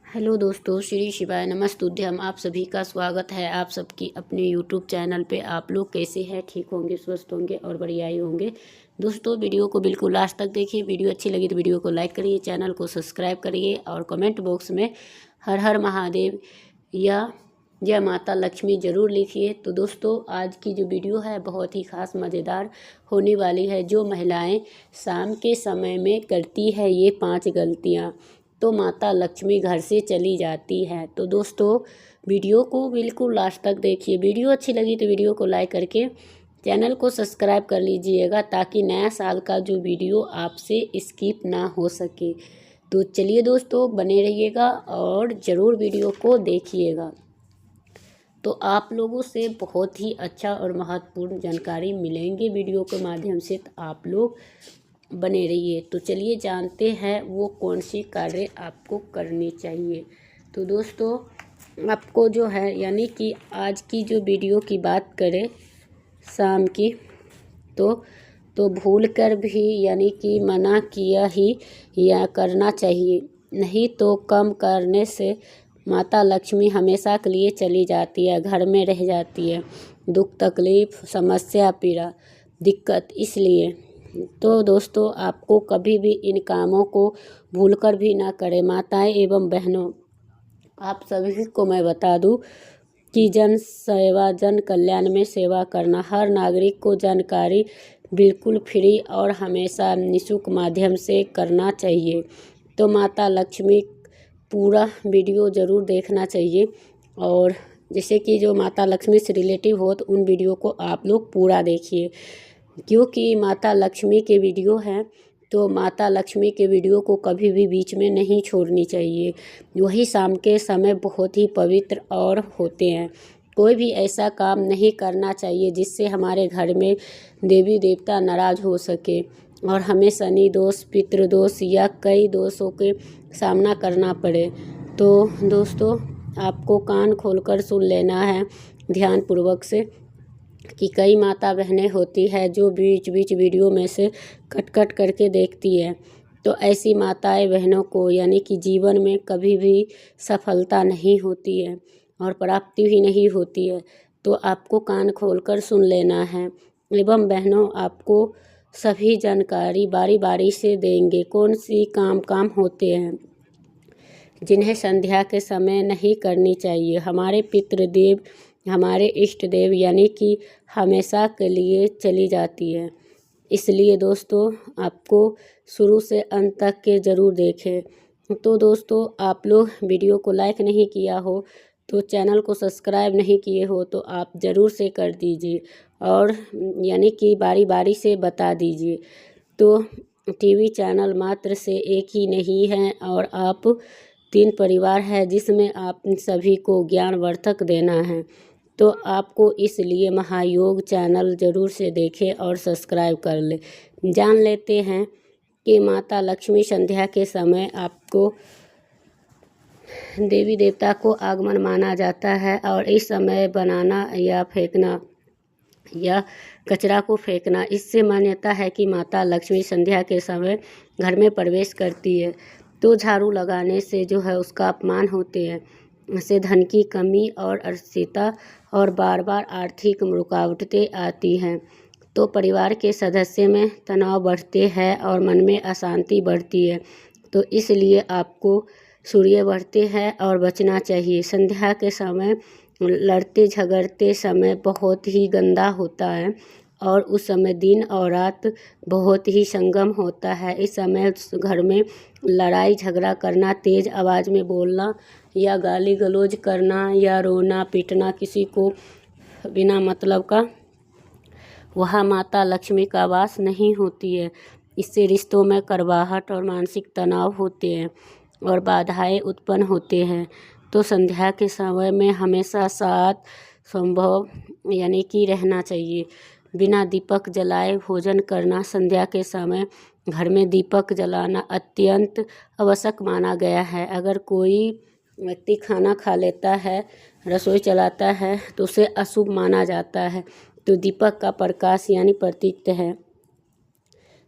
Hello दोस्तों, श्री शिवाय नमस्तुभ्यम। आप सभी का स्वागत है आप सबकी अपने यूट्यूब चैनल पे। आप लोग कैसे हैं? ठीक होंगे, स्वस्थ होंगे और बढ़िया ही होंगे। दोस्तों, वीडियो को बिल्कुल लास्ट तक देखिए। वीडियो अच्छी लगी तो वीडियो को लाइक करिए, चैनल को सब्सक्राइब करिए और कमेंट बॉक्स में हर हर महादेव या जय माता लक्ष्मी ज़रूर लिखिए। तो दोस्तों, आज की जो वीडियो है बहुत ही ख़ास मज़ेदार होने वाली है। जो महिलाएं शाम के समय में करती है ये 5 गलतियां, तो माता लक्ष्मी घर से चली जाती है। तो दोस्तों, वीडियो को बिल्कुल लास्ट तक देखिए। वीडियो अच्छी लगी तो वीडियो को लाइक करके चैनल को सब्सक्राइब कर लीजिएगा, ताकि नया साल का जो वीडियो आपसे स्किप ना हो सके। तो चलिए दोस्तों, बने रहिएगा और ज़रूर वीडियो को देखिएगा। तो आप लोगों से बहुत ही अच्छा और महत्वपूर्ण जानकारी मिलेंगे वीडियो के माध्यम से, तो आप लोग बने रहिए। तो चलिए जानते हैं वो कौन सी कार्य आपको करनी चाहिए। तो दोस्तों, आपको जो है यानी कि आज की जो वीडियो की बात करें शाम की, तो भूल कर भी यानी कि मना किया ही या करना चाहिए, नहीं तो कम करने से माता लक्ष्मी हमेशा के लिए चली जाती है, घर में रह जाती है। दुख तकलीफ समस्या पीड़ा दिक्कत, इसलिए तो दोस्तों आपको कभी भी इन कामों को भूलकर भी ना करें। माताएं एवं बहनों, आप सभी को मैं बता दूं कि जन सेवा जन कल्याण में सेवा करना, हर नागरिक को जानकारी बिल्कुल फ्री और हमेशा निःशुल्क माध्यम से करना चाहिए। तो माता लक्ष्मी पूरा वीडियो ज़रूर देखना चाहिए। और जैसे कि जो माता लक्ष्मी से रिलेटिव हो तो उन वीडियो को आप लोग पूरा देखिए, क्योंकि माता लक्ष्मी के वीडियो हैं तो माता लक्ष्मी के वीडियो को कभी भी बीच में नहीं छोड़नी चाहिए। वही शाम के समय बहुत ही पवित्र और होते हैं। कोई भी ऐसा काम नहीं करना चाहिए जिससे हमारे घर में देवी देवता नाराज़ हो सके और हमें शनि दोष, पितृदोष या कई दोषों के सामना करना पड़े। तो दोस्तों, आपको कान खोलकर सुन लेना है ध्यानपूर्वक से कि कई माता बहनें होती है जो बीच बीच वीडियो में से कट कट करके देखती है। तो ऐसी माताएं बहनों को यानी कि जीवन में कभी भी सफलता नहीं होती है और प्राप्ति भी नहीं होती है। तो आपको कान खोलकर सुन लेना है। एवं बहनों, आपको सभी जानकारी बारी बारी से देंगे। कौन सी काम होते हैं जिन्हें संध्या के समय नहीं करनी चाहिए। हमारे पितृदेव, हमारे इष्ट देव यानी कि हमेशा के लिए चली जाती है। इसलिए दोस्तों, आपको शुरू से अंत तक के ज़रूर देखें। तो दोस्तों, आप लोग वीडियो को लाइक नहीं किया हो तो चैनल को सब्सक्राइब नहीं किए हो तो आप ज़रूर से कर दीजिए और यानी कि बारी बारी से बता दीजिए। तो टीवी चैनल मात्र से एक ही नहीं है और आप 3 परिवार है जिसमें आप सभी को ज्ञानवर्धक देना है। तो आपको इसलिए महायोग चैनल ज़रूर से देखें और सब्सक्राइब कर ले। जान लेते हैं कि माता लक्ष्मी संध्या के समय आपको देवी देवता को आगमन माना जाता है और इस समय बनाना या फेंकना या कचरा को फेंकना, इससे मान्यता है कि माता लक्ष्मी संध्या के समय घर में प्रवेश करती है। तो झाड़ू लगाने से जो है उसका अपमान होते हैं, इससे धन की कमी और अस्थिरता और बार बार आर्थिक रुकावटें आती हैं। तो परिवार के सदस्य में तनाव बढ़ते हैं और मन में अशांति बढ़ती है। तो इसलिए आपको सूर्य बढ़ते हैं और बचना चाहिए। संध्या के समय लड़ते झगड़ते समय बहुत ही गंदा होता है और उस समय दिन और रात बहुत ही संगम होता है। इस समय घर में लड़ाई झगड़ा करना, तेज़ आवाज़ में बोलना या गाली गलौज करना या रोना पीटना किसी को बिना मतलब का, वहाँ माता लक्ष्मी का वास नहीं होती है। इससे रिश्तों में कड़वाहट और मानसिक तनाव होते हैं और बाधाएं उत्पन्न होते हैं। तो संध्या के समय में हमेशा साथ संभव यानी कि रहना चाहिए। बिना दीपक जलाए भोजन करना, संध्या के समय घर में दीपक जलाना अत्यंत आवश्यक माना गया है। अगर कोई व्यक्ति खाना खा लेता है, रसोई चलाता है तो उसे अशुभ माना जाता है। तो दीपक का प्रकाश यानी प्रतीक है।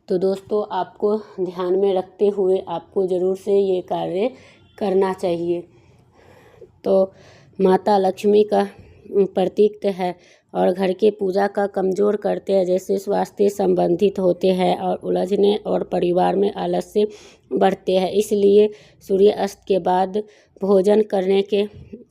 तो दोस्तों, आपको ध्यान में रखते हुए आपको ज़रूर से ये कार्य करना चाहिए। तो माता लक्ष्मी का प्रतीक है और घर के पूजा का कमज़ोर करते हैं, जैसे स्वास्थ्य संबंधित होते हैं और उलझने और परिवार में आलस्य बढ़ते हैं। इसलिए सूर्यास्त के बाद भोजन करने के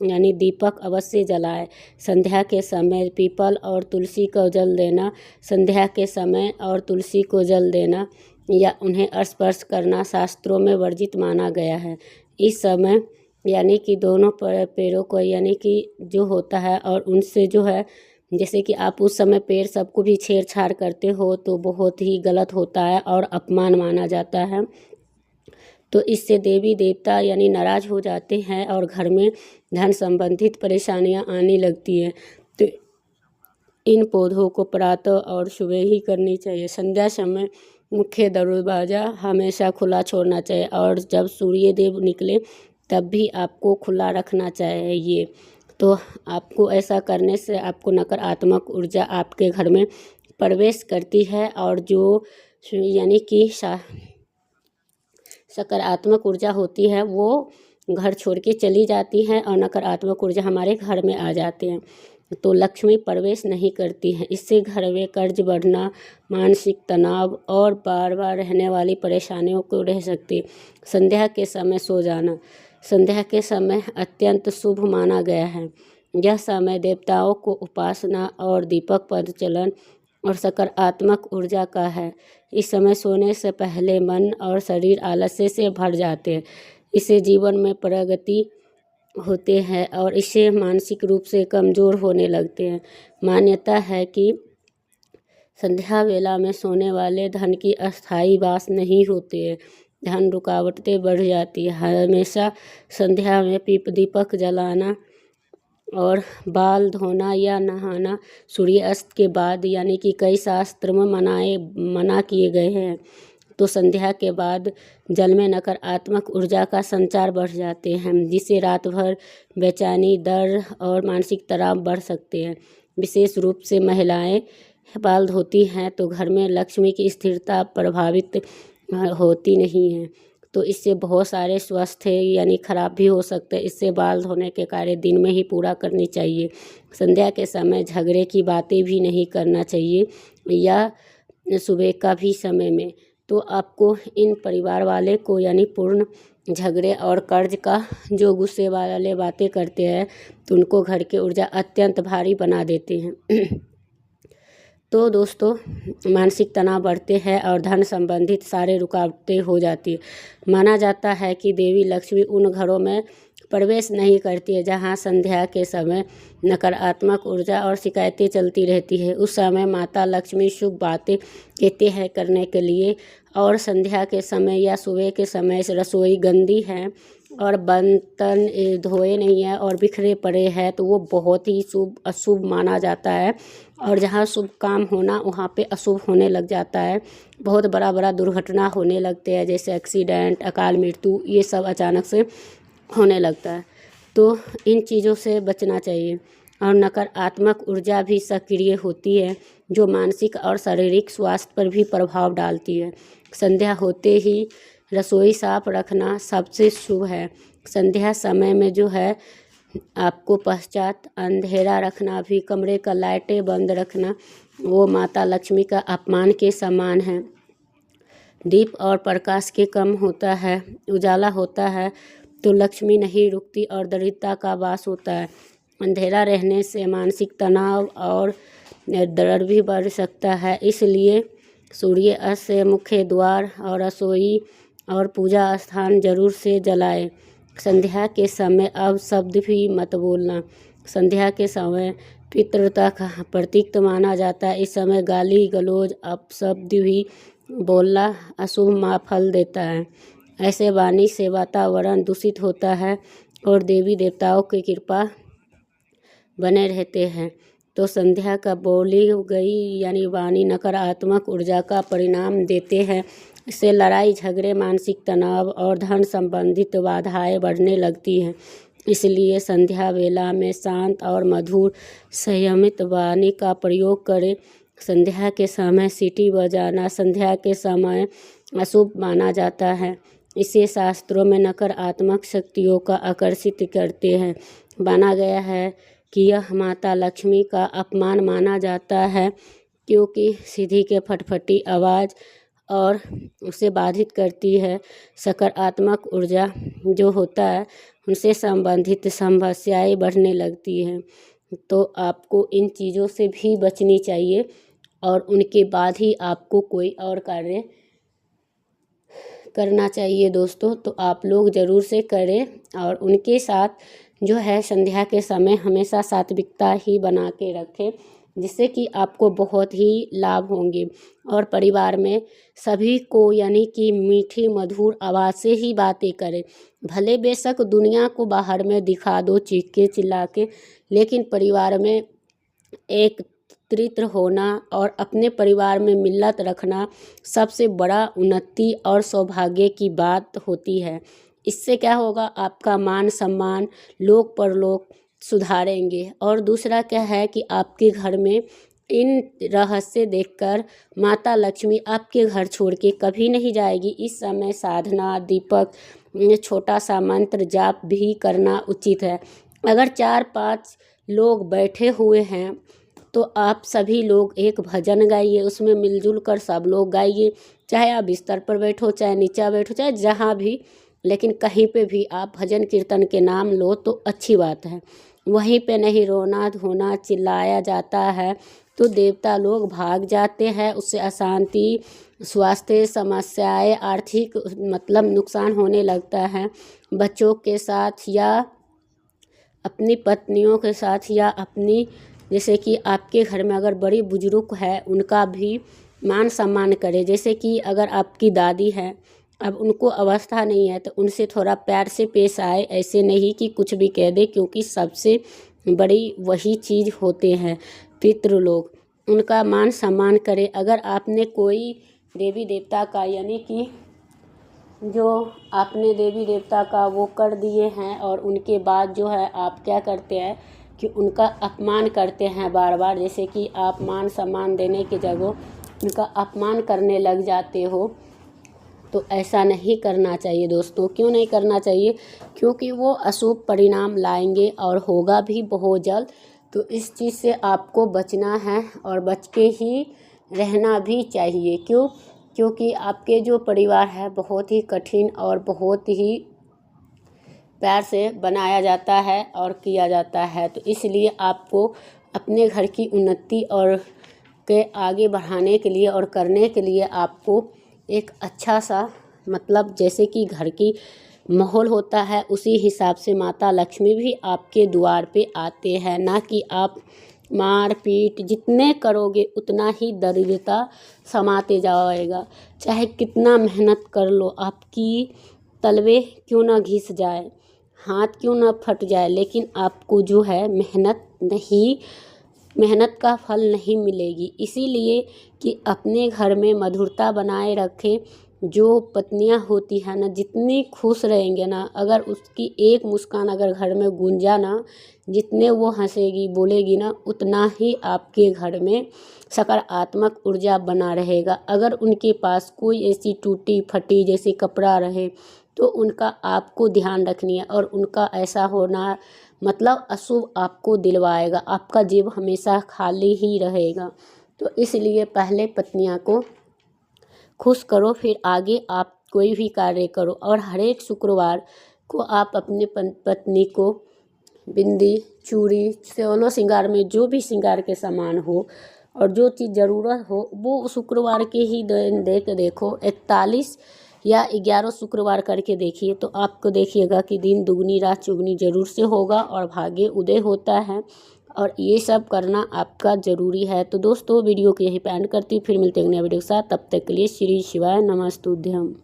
यानी दीपक अवश्य जलाएं। संध्या के समय पीपल और तुलसी को जल देना, संध्या के समय और तुलसी को जल देना या उन्हें स्पर्श करना शास्त्रों में वर्जित माना गया है। इस समय यानी कि दोनों पैरों को यानी कि जो होता है और उनसे जो है, जैसे कि आप उस समय पैर सबको भी छेड़छाड़ करते हो तो बहुत ही गलत होता है और अपमान माना जाता है। तो इससे देवी देवता यानी नाराज हो जाते हैं और घर में धन संबंधित परेशानियां आने लगती हैं। तो इन पौधों को प्रातः और सुबह ही करनी चाहिए। संध्या समय मुख्य दरवाज़ा हमेशा खुला छोड़ना चाहिए और जब सूर्य देव निकले तब भी आपको खुला रखना चाहिए। तो आपको ऐसा करने से आपको नकारात्मक ऊर्जा आपके घर में प्रवेश करती है और जो यानी कि सकारात्मक ऊर्जा होती है वो घर छोड़ के चली जाती है और नकारात्मक ऊर्जा हमारे घर में आ जाते हैं, तो लक्ष्मी प्रवेश नहीं करती है। इससे घर में कर्ज बढ़ना, मानसिक तनाव और बार बार रहने वाली परेशानियों को रह सकती। संध्या के समय सो जाना, संध्या के समय अत्यंत शुभ माना गया है। यह समय देवताओं को उपासना और दीपक प्रज्वलन और सकारात्मक ऊर्जा का है। इस समय सोने से पहले मन और शरीर आलस्य से भर जाते हैं। इससे जीवन में प्रगति होते हैं और इससे मानसिक रूप से कमज़ोर होने लगते हैं। मान्यता है कि संध्या वेला में सोने वाले धन की अस्थायी वास नहीं होती है, धन रुकावटें बढ़ जाती है। हमेशा संध्या में दीपक जलाना और बाल धोना या नहाना सूर्यास्त के बाद यानी कि कई शास्त्र में मना किए गए हैं। तो संध्या के बाद जल में नकारात्मक ऊर्जा का संचार बढ़ जाते हैं, जिससे रात भर बेचैनी, डर और मानसिक तनाव बढ़ सकते हैं। विशेष रूप से महिलाएं बाल धोती हैं तो घर में लक्ष्मी की स्थिरता प्रभावित होती नहीं है, तो इससे बहुत सारे स्वास्थ्य यानी खराब भी हो सकते हैं। इससे बाल धोने के कार्य दिन में ही पूरा करनी चाहिए। संध्या के समय झगड़े की बातें भी नहीं करना चाहिए या सुबह का भी समय में। तो आपको इन परिवार वाले को यानी पूर्ण झगड़े और कर्ज का जो गुस्से वाले बातें करते हैं तो उनको घर की ऊर्जा अत्यंत भारी बना देते हैं। तो दोस्तों, मानसिक तनाव बढ़ते हैं और धन संबंधित सारे रुकावटें हो जाती है। माना जाता है कि देवी लक्ष्मी उन घरों में प्रवेश नहीं करती है जहां संध्या के समय नकारात्मक ऊर्जा और शिकायतें चलती रहती है। उस समय माता लक्ष्मी शुभ बातें कहते हैं करने के लिए, और संध्या के समय या सुबह के समय रसोई गंदी है और बर्तन धोए नहीं है और बिखरे पड़े हैं तो वो बहुत ही अशुभ माना जाता है। और जहाँ शुभ काम होना वहाँ पे अशुभ होने लग जाता है। बहुत बड़ा दुर्घटना होने लगते हैं, जैसे एक्सीडेंट, अकाल मृत्यु, ये सब अचानक से होने लगता है। तो इन चीज़ों से बचना चाहिए। और नकारात्मक ऊर्जा भी सक्रिय होती है जो मानसिक और शारीरिक स्वास्थ्य पर भी प्रभाव डालती है। संध्या होते ही रसोई साफ रखना सबसे शुभ है। संध्या समय में जो है आपको पश्चात अंधेरा रखना भी, कमरे का लाइटें बंद रखना, वो माता लक्ष्मी का अपमान के समान है। दीप और प्रकाश के कम होता है, उजाला होता है तो लक्ष्मी नहीं रुकती और दरिद्रता का वास होता है। अंधेरा रहने से मानसिक तनाव और डर भी बढ़ सकता है। इसलिए सूर्यास्त से मुख्य द्वार और रसोई और पूजा स्थान जरूर से जलाएं। संध्या के समय अब शब्द भी मत बोलना। संध्या के समय पितृता का प्रतीक माना जाता है। इस समय गाली गलौज अपशब्द भी बोलना अशुभ फल देता है। ऐसे वाणी से वातावरण दूषित होता है और देवी देवताओं की कृपा बने रहते हैं। तो संध्या का बोली गई यानी वाणी नकारात्मक ऊर्जा का परिणाम देते हैं। इससे लड़ाई झगड़े, मानसिक तनाव और धन संबंधित बाधाएं बढ़ने लगती हैं। इसलिए संध्या वेला में शांत और मधुर संयमित वाणी का प्रयोग करें। संध्या के समय सीटी बजाना संध्या के समय अशुभ माना जाता है। इसे शास्त्रों में नकारात्मक शक्तियों का आकर्षित करते हैं। माना गया है कि यह माता लक्ष्मी का अपमान माना जाता है, क्योंकि सीधी के फटफटी आवाज़ और उसे बाधित करती है। सकारात्मक ऊर्जा जो होता है उनसे संबंधित समस्याएं बढ़ने लगती हैं। तो आपको इन चीज़ों से भी बचनी चाहिए और उनके बाद ही आपको कोई और कार्य करना चाहिए दोस्तों। तो आप लोग ज़रूर से करें और उनके साथ जो है संध्या के समय हमेशा सात्विकता ही बना के रखें, जिससे कि आपको बहुत ही लाभ होंगे। और परिवार में सभी को यानी कि मीठी मधुर आवाज़ से ही बातें करें। भले बेशक दुनिया को बाहर में दिखा दो चीख के चिल्ला के, लेकिन परिवार में एक त्रित्र होना और अपने परिवार में मिल्लत रखना सबसे बड़ा उन्नति और सौभाग्य की बात होती है। इससे क्या होगा, आपका मान सम्मान लोक परलोक सुधारेंगे। और दूसरा क्या है कि आपके घर में इन रहस्य देखकर माता लक्ष्मी आपके घर छोड़ के कभी नहीं जाएगी। इस समय साधना, दीपक, छोटा सा मंत्र जाप भी करना उचित है। अगर 4-5 लोग बैठे हुए हैं तो आप सभी लोग एक भजन गाइए, उसमें मिलजुल कर सब लोग गाइए। चाहे आप बिस्तर पर बैठो, चाहे नीचा बैठो, चाहे जहाँ भी, लेकिन कहीं पे भी आप भजन कीर्तन के नाम लो तो अच्छी बात है। वहीं पे नहीं रोना धोना चिल्लाया जाता है तो देवता लोग भाग जाते हैं। उससे अशांति, स्वास्थ्य समस्याएं, आर्थिक मतलब नुकसान होने लगता है। बच्चों के साथ या अपनी पत्नियों के साथ या अपनी, जैसे कि आपके घर में अगर बड़ी बुजुर्ग है उनका भी मान सम्मान करें। जैसे कि अगर आपकी दादी है, अब उनको अवस्था नहीं है तो उनसे थोड़ा प्यार से पेश आए, ऐसे नहीं कि कुछ भी कह दे, क्योंकि सबसे बड़ी वही चीज़ होते हैं पितृ लोग। उनका मान सम्मान करें। अगर आपने कोई देवी देवता का यानी कि जो आपने देवी देवता का वो कर दिए हैं और उनके बाद जो है आप क्या करते हैं कि उनका अपमान करते हैं बार बार, जैसे कि आप मान सम्मान देने की जगह उनका अपमान करने लग जाते हो, तो ऐसा नहीं करना चाहिए दोस्तों। क्यों नहीं करना चाहिए? क्योंकि वो अशुभ परिणाम लाएंगे और होगा भी बहुत जल्द। तो इस चीज़ से आपको बचना है और बच के ही रहना भी चाहिए। क्योंकि आपके जो परिवार है बहुत ही कठिन और बहुत ही प्यार से बनाया जाता है और किया जाता है। तो इसलिए आपको अपने घर की उन्नति और के आगे बढ़ाने के लिए और करने के लिए आपको एक अच्छा सा मतलब जैसे कि घर की माहौल होता है उसी हिसाब से माता लक्ष्मी भी आपके द्वार पे आते हैं। ना कि आप मार पीट जितने करोगे उतना ही दरिद्रता समाते जाएगा। चाहे कितना मेहनत कर लो, आपकी तलवे क्यों ना घिस जाए, हाथ क्यों ना फट जाए, लेकिन आपको जो है मेहनत का फल नहीं मिलेगी। इसीलिए कि अपने घर में मधुरता बनाए रखें। जो पत्नियां होती है ना, जितनी खुश रहेंगे ना, अगर उसकी एक मुस्कान अगर घर में गूंजा ना, जितने वो हंसेगी बोलेगी ना, उतना ही आपके घर में सकारात्मक ऊर्जा बना रहेगा। अगर उनके पास कोई ऐसी टूटी फटी जैसे कपड़ा रहे तो उनका आपको ध्यान रखनी है, और उनका ऐसा होना मतलब अशुभ आपको दिलवाएगा। आपका जेब हमेशा खाली ही रहेगा। तो इसलिए पहले पत्नियां को खुश करो, फिर आगे आप कोई भी कार्य करो। और हर एक शुक्रवार को आप अपने पत्नी को बिंदी, चूड़ी, सोलह श्रृंगार में जो भी श्रृंगार के सामान हो और जो चीज़ ज़रूरत हो वो शुक्रवार के ही दे के देखो। 41 या 11 शुक्रवार करके देखिए तो आपको देखिएगा कि दिन दुगनी रात चुगनी जरूर से होगा और भाग्य उदय होता है। और ये सब करना आपका ज़रूरी है। तो दोस्तों वीडियो को यहीं पे एंड करती हूँ, फिर मिलते हैं नए वीडियो के साथ। तब तक के लिए श्री शिवाय नमस्तुभ्यम।